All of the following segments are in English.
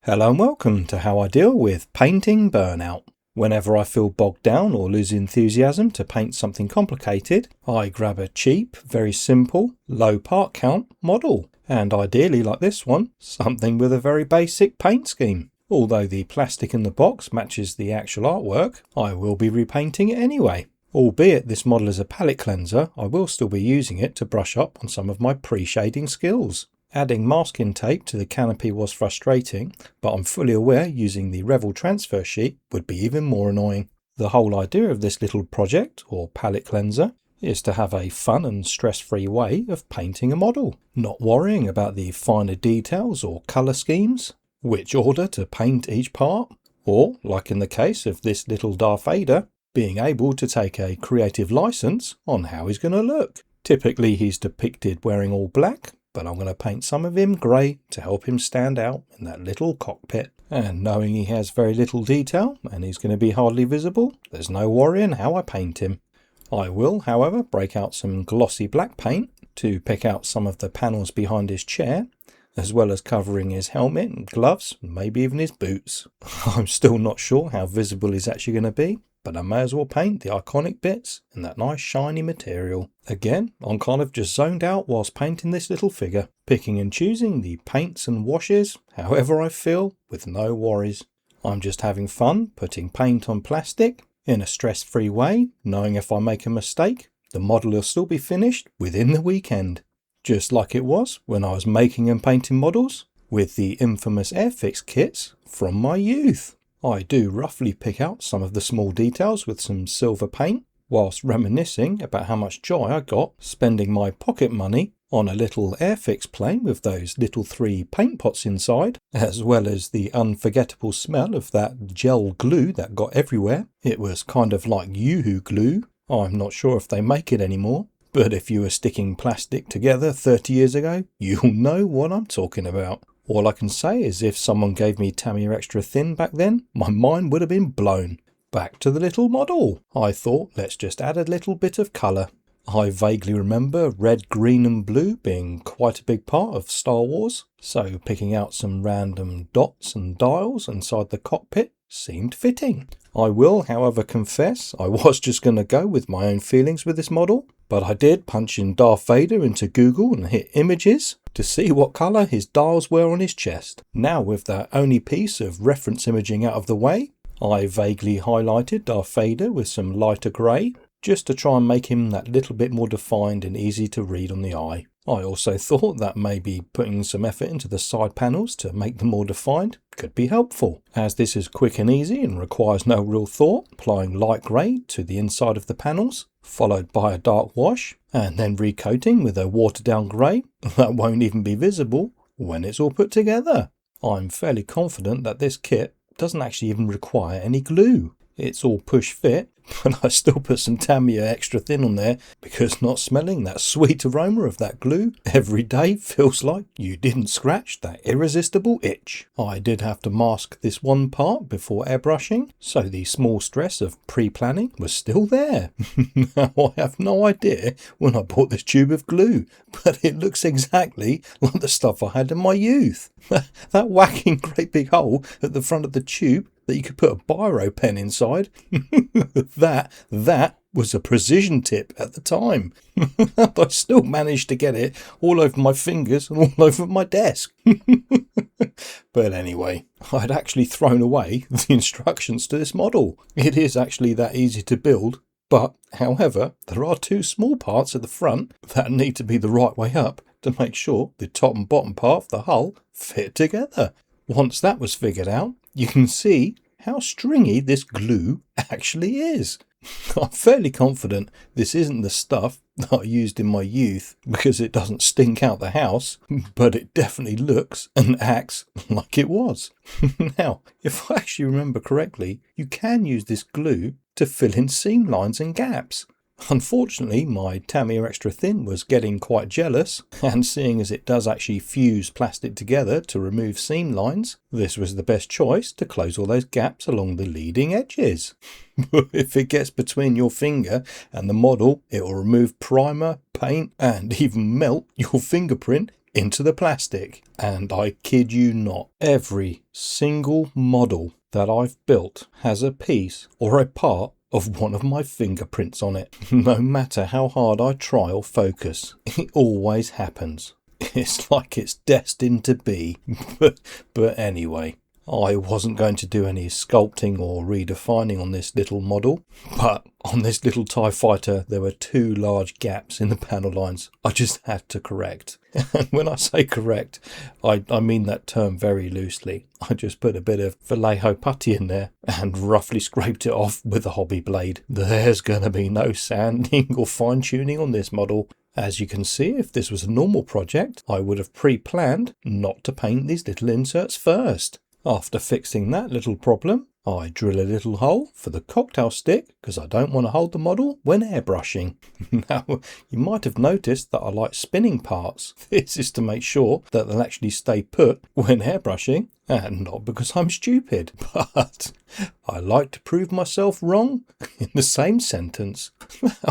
Hello and welcome to how I deal with painting burnout. Whenever I feel bogged down or lose enthusiasm to paint something complicated, I grab a cheap, very simple, low part count model, and ideally like this one, something with a very basic paint scheme. Although the plastic in the box matches the actual artwork, I will be repainting it anyway. Albeit this model is a palette cleanser, I will still be using it to brush up on some of my pre-shading skills. Adding masking tape to the canopy was frustrating, but I'm fully aware using the Revell transfer sheet would be even more annoying. The whole idea of this little project, or palette cleanser, is to have a fun and stress-free way of painting a model, not worrying about the finer details or colour schemes, which order to paint each part, or, like in the case of this little Darth Vader, being able to take a creative license on how he's going to look. Typically he's depicted wearing all black, but I'm going to paint some of him grey to help him stand out in that little cockpit. And knowing he has very little detail and he's going to be hardly visible, there's no worrying how I paint him. I will, however, break out some glossy black paint to pick out some of the panels behind his chair, as well as covering his helmet and gloves, and maybe even his boots. I'm still not sure how visible he's actually going to be, but I may as well paint the iconic bits in that nice shiny material. Again, I'm kind of just zoned out whilst painting this little figure, picking and choosing the paints and washes however I feel with no worries. I'm just having fun putting paint on plastic in a stress-free way, knowing if I make a mistake, the model will still be finished within the weekend. Just like it was when I was making and painting models with the infamous Airfix kits from my youth. I do roughly pick out some of the small details with some silver paint, whilst reminiscing about how much joy I got spending my pocket money on a little Airfix plane with those little 3 paint pots inside, as well as the unforgettable smell of that gel glue that got everywhere. It was kind of like Yoo-hoo glue. I'm not sure if they make it anymore, but if you were sticking plastic together 30 years ago, you'll know what I'm talking about. All I can say is if someone gave me Tamiya Extra Thin back then, my mind would have been blown. Back to the little model. I thought, let's just add a little bit of colour. I vaguely remember red, green and blue being quite a big part of Star Wars, so picking out some random dots and dials inside the cockpit seemed fitting. I will, however, confess I was just going to go with my own feelings with this model, but I did punch in Darth Vader into Google and hit images to see what colour his dials were on his chest. Now, with that only piece of reference imaging out of the way, I vaguely highlighted Darth Vader with some lighter grey, just to try and make him that little bit more defined and easy to read on the eye. I also thought that maybe putting some effort into the side panels to make them more defined could be helpful. As this is quick and easy and requires no real thought, applying light grey to the inside of the panels, followed by a dark wash, and then recoating with a watered down grey that won't even be visible when it's all put together. I'm fairly confident that this kit doesn't actually even require any glue. It's all push fit, but I still put some Tamiya Extra Thin on there because not smelling that sweet aroma of that glue every day feels like you didn't scratch that irresistible itch. I did have to mask this one part before airbrushing, so the small stress of pre-planning was still there. Now I have no idea when I bought this tube of glue, but it looks exactly like the stuff I had in my youth. That whacking great big hole at the front of the tube that you could put a biro pen inside. that was a precision tip at the time. I still managed to get it all over my fingers and all over my desk. But anyway, I'd actually thrown away the instructions to this model. It is actually that easy to build, but however, there are 2 small parts at the front that need to be the right way up to make sure the top and bottom part of the hull fit together. Once that was figured out, you can see how stringy this glue actually is. I'm fairly confident this isn't the stuff that I used in my youth because it doesn't stink out the house, but it definitely looks and acts like it was. Now, if I actually remember correctly, you can use this glue to fill in seam lines and gaps. Unfortunately, my Tamiya Extra Thin was getting quite jealous, and seeing as it does actually fuse plastic together to remove seam lines, this was the best choice to close all those gaps along the leading edges. If it gets between your finger and the model, it will remove primer, paint, and even melt your fingerprint into the plastic. And I kid you not, every single model that I've built has a piece or a part of one of my fingerprints on it. No matter how hard I try or focus, it always happens. It's like it's destined to be. But anyway, I wasn't going to do any sculpting or redefining on this little model, but on this little TIE fighter there were 2 large gaps in the panel lines I just had to correct. And when I say correct, I mean that term very loosely. I just put a bit of Vallejo putty in there and roughly scraped it off with a hobby blade. There's going to be no sanding or fine tuning on this model. As you can see, if this was a normal project, I would have pre-planned not to paint these little inserts first. After fixing that little problem, I drill a little hole for the cocktail stick because I don't want to hold the model when airbrushing. Now, you might have noticed that I like spinning parts. This is to make sure that they'll actually stay put when airbrushing, and not because I'm stupid, but I like to prove myself wrong in the same sentence.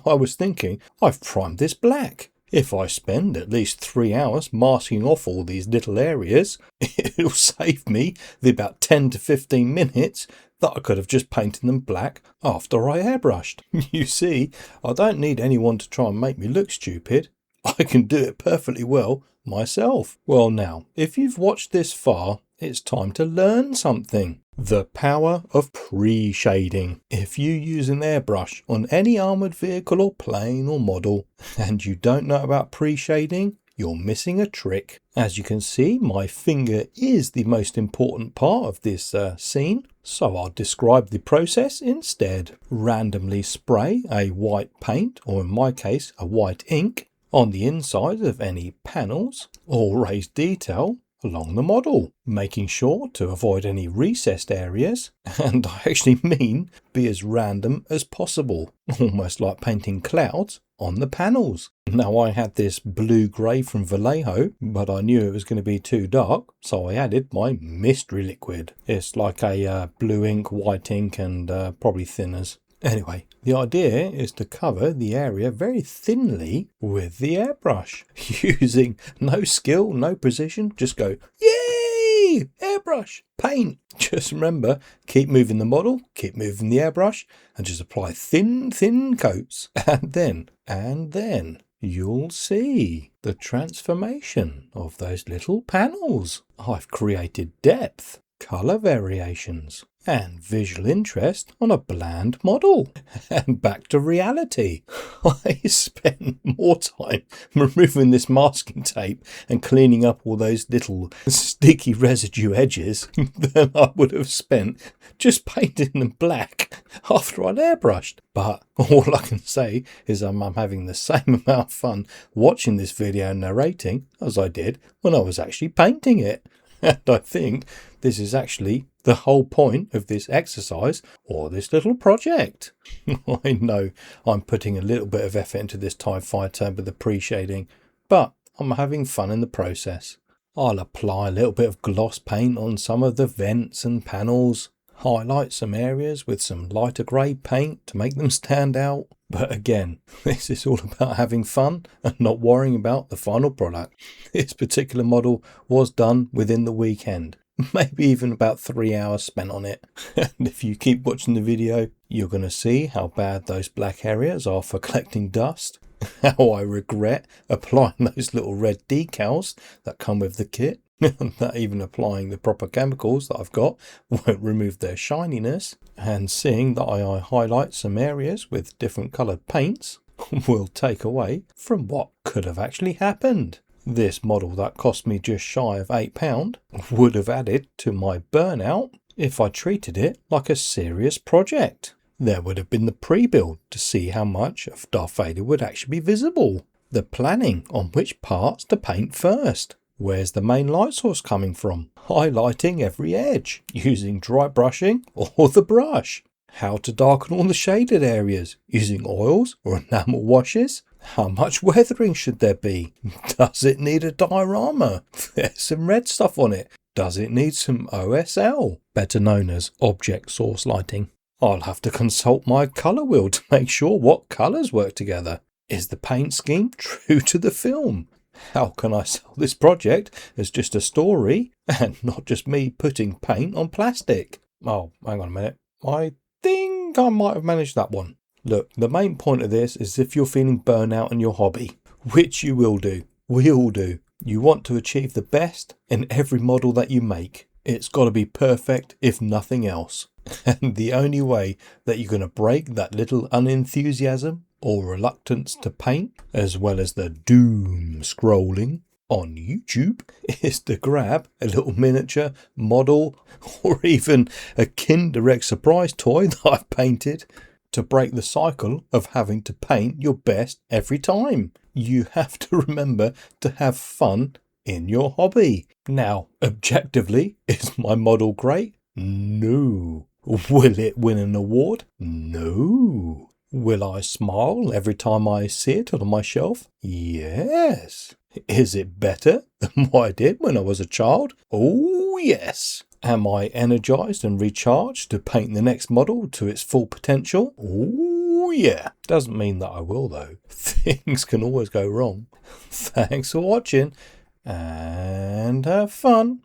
I was thinking, I've primed this black. If I spend at least 3 hours masking off all these little areas, it'll save me the about 10 to 15 minutes that I could have just painted them black after I airbrushed. You see, I don't need anyone to try and make me look stupid. I can do it perfectly well myself. Well now, if you've watched this far, it's time to learn something. The power of pre-shading. If you use an airbrush on any armoured vehicle or plane or model and you don't know about pre-shading, you're missing a trick. As you can see, my finger is the most important part of this scene, so I'll describe the process instead. Randomly spray a white paint, or in my case a white ink, on the inside of any panels or raised detail along the model, making sure to avoid any recessed areas, and I actually mean be as random as possible, almost like painting clouds on the panels. Now, I had this blue-grey from Vallejo, but I knew it was going to be too dark, so I added my mystery liquid. It's like a blue ink, white ink, and probably thinners. Anyway, the idea is to cover the area very thinly with the airbrush, using no skill, no precision, just go, yay, airbrush, paint. Just remember, keep moving the model, keep moving the airbrush, and just apply thin coats, and then you'll see the transformation of those little panels. I've created depth, colour variations, and visual interest on a bland model. And back to reality. I spent more time removing this masking tape and cleaning up all those little sticky residue edges than I would have spent just painting them black after I'd airbrushed. But all I can say is I'm having the same amount of fun watching this video and narrating as I did when I was actually painting it. And I think this is actually the whole point of this exercise or this little project. I know I'm putting a little bit of effort into this TIE fighter with the pre-shading, but I'm having fun in the process. I'll apply a little bit of gloss paint on some of the vents and panels, highlight some areas with some lighter grey paint to make them stand out. But again, this is all about having fun and not worrying about the final product. This particular model was done within the weekend. Maybe even about 3 hours spent on it. And if you keep watching the video, you're going to see how bad those black areas are for collecting dust. How I regret applying those little red decals that come with the kit. That even applying the proper chemicals that I've got won't remove their shininess. And seeing that I highlight some areas with different coloured paints will take away from what could have actually happened. This model that cost me just shy of £8 would have added to my burnout if I treated it like a serious project. There would have been the pre-build to see how much of Darth Vader would actually be visible. The planning on which parts to paint first. Where's the main light source coming from? Highlighting every edge using dry brushing or the brush. How to darken all the shaded areas using oils or enamel washes. How much weathering should there be? Does it need a diorama? There's some red stuff on it. Does it need some OSL? Better known as object source lighting. I'll have to consult my colour wheel to make sure what colours work together. Is the paint scheme true to the film? How can I sell this project as just a story and not just me putting paint on plastic? Oh, hang on a minute. I think I might have managed that one. Look, the main point of this is if you're feeling burnout in your hobby, which you will do. We all do. You want to achieve the best in every model that you make. It's got to be perfect, if nothing else. And the only way that you're going to break that little unenthusiasm or reluctance to paint, as well as the doom scrolling on YouTube, is to grab a little miniature model or even a Kinder Egg surprise toy that I've painted to break the cycle of having to paint your best every time. You have to remember to have fun in your hobby. Now, objectively, is my model great? No. Will it win an award? No. Will I smile every time I see it on my shelf? Yes. Is it better than what I did when I was a child? Oh, yes. Am I energized and recharged to paint the next model to its full potential? Oh, yeah. Doesn't mean that I will, though. Things can always go wrong. Thanks for watching and have fun.